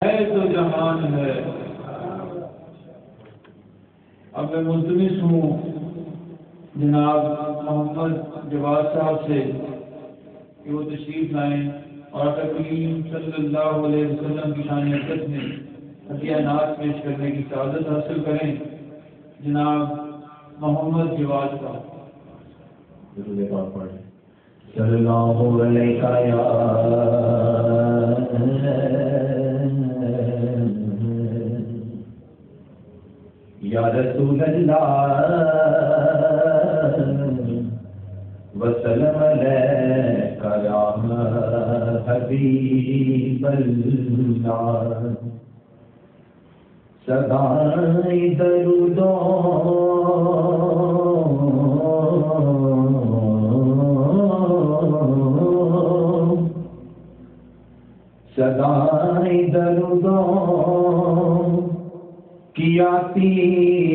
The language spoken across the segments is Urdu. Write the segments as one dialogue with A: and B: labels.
A: ہے تو جہان ہے۔ اب میں ملتمس ہوں جناب محمد جواد صاحب سے کہ وہ تشریف لائیں اور آقا کریم صلی اللہ علیہ وسلم کی شان عزت میں عطیہ نعت پیش کرنے کی سعادت حاصل کریں۔ جناب محمد جواد صاحب
B: صلی اللہ علیہ یا رسول اللہ وسلم علیک یا حبیب اللہ صدائے درودوں صدائے درودوں کی آتی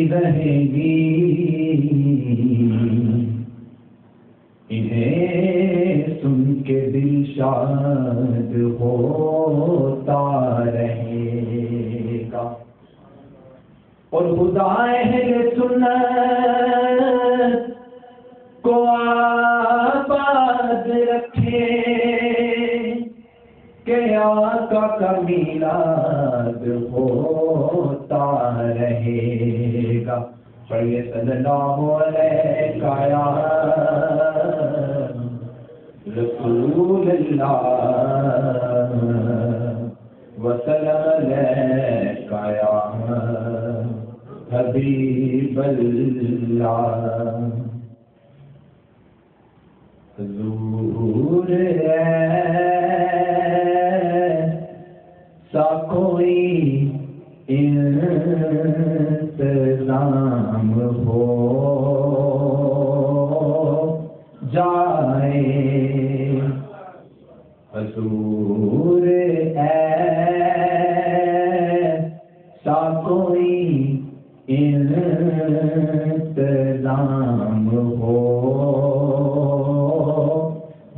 B: رہے گی، انہیں سن کے دل شاد ہوتا رہے گا، اور خدا اہل سنت کو آباد رکھے کہ آقا کا میلاد ہوتا رہے گا۔ پڑھیے صلی اللہ علیہ یا رسول اللہ وسلم علیک یا حبیب اللہ۔ حضور ایسا کوئی انتظام ہو جائے، حضور ایسا کوئی انتظام ہو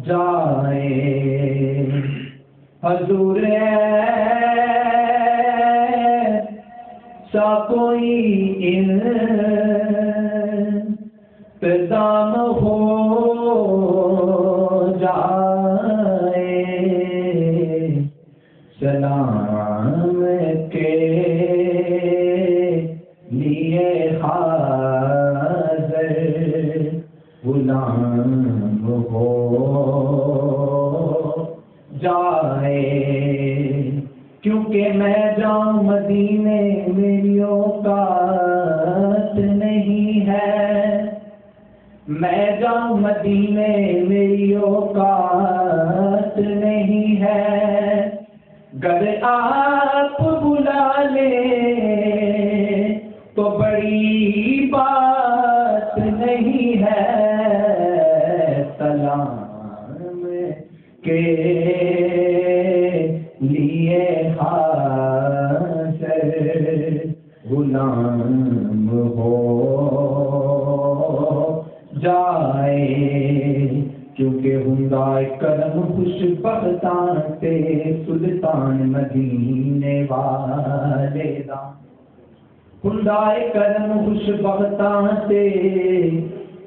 B: جائے، حضور ایسا کوئی انتظام ہو جائے، سلام کے لیے حاضر غلام ہو جائے، کیونکہ میں جاؤں مدینے میری اوقات نہیں ہے، میں جاؤں مدینے میری اوقات نہیں ہے، گر آپ بلا لیں تو بڑی بات نہیں ہے، سلام کے لیے حاضر غلام ہو جائے، کیونکہ ہنگائے کرم خوش بختان تے سلطان مدینے والے دا، ہنگائے کرم خوش بختان تے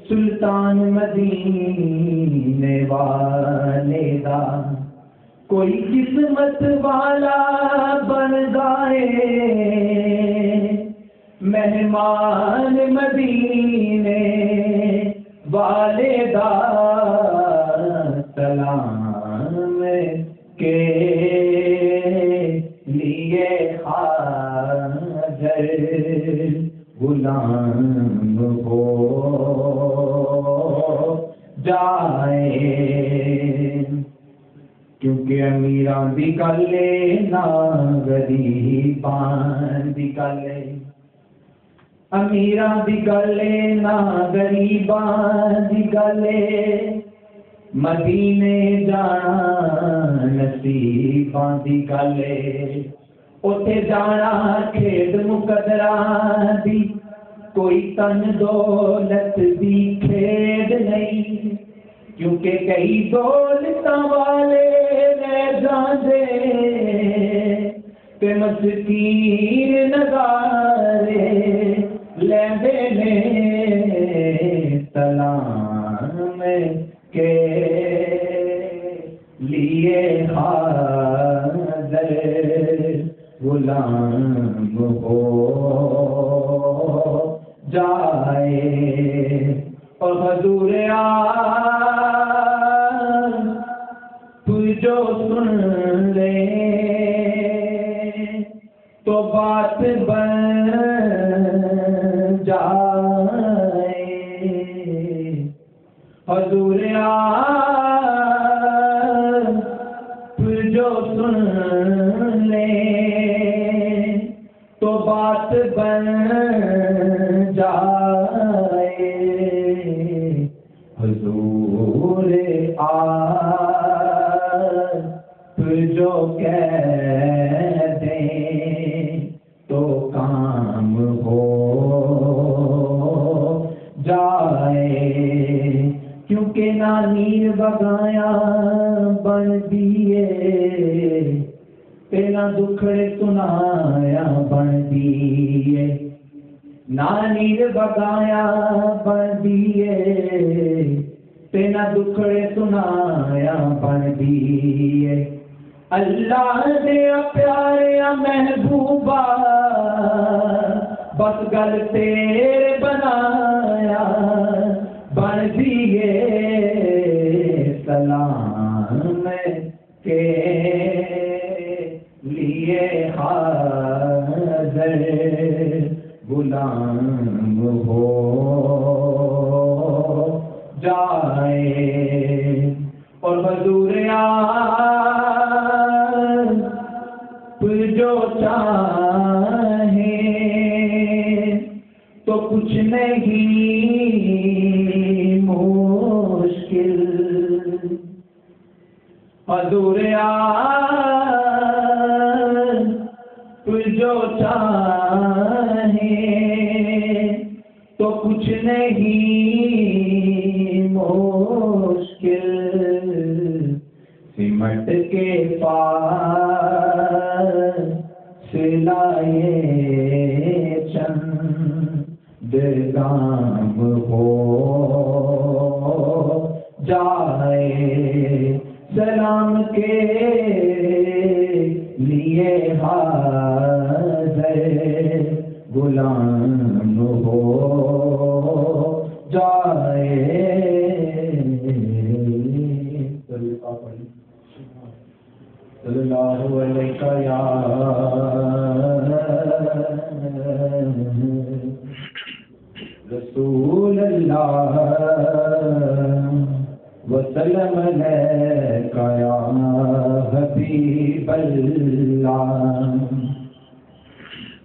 B: سلطان مدینے والے دا، کوئی قسمت والا بن گئے مہمان مدینے والے دا، سلام کے لیے حاضر غلام ہو جائے، کیونکہ امیراں دی گل نہ غریباں دی گل، امیراں دی گل نہ غریباں دی گل، مدینے جانا نصیباں دی گل، اوتھے جانا کھیڈ مقدراں دی، کوئی تن دولت دی کھیڈ نہیں، کیونکہ کئی دولتاں والے لے جاندے تے مسکین نظارے لیندے نے سلام کے لیے حاضر غلام ہو جائے اور حضور تو جو سن لے تو بات بن جائے حضور تو جو سن لے تو بات بن جائے حضور تو جو کہہ دیں تو کام ہو جائے کیونکہ نہ نیر بگایا بن دیے تینا دکھڑے سنایا بن دیے نہ نیر بگایا بن دیے تینا دکھڑے سنایا بن دیے اللہ دیا پیارے محبوبہ بس گل تیرے بنایا بن دیے سلام کے لیے حاضر غلام ہو جائے اور حضور جو چاہے تو کچھ نہیں مشکل حضور جو چاہے تو کچھ نہیں مشکل سمٹ کے پاس سلائے چند گام ہو جائے سلام کے لیے حاضر غلام ہو جائے صلی اللہ علیہ یا رسول اللہ وسلم علیکہ یا حبیب اللہ.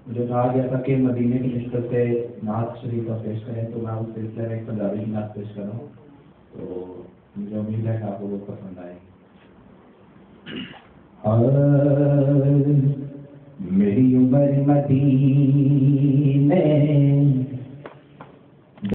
B: مجھے کہا گیا تھا کہ مدینے کی نسبت سے نعت شریف کا پیش کریں تو میں اس سلسلے میں ایک پنجابی کی نعت پیش کر رہا ہوں تو مجھے امید ہے کہ آپ کو وہ پسند آئے. میری عمر مدینے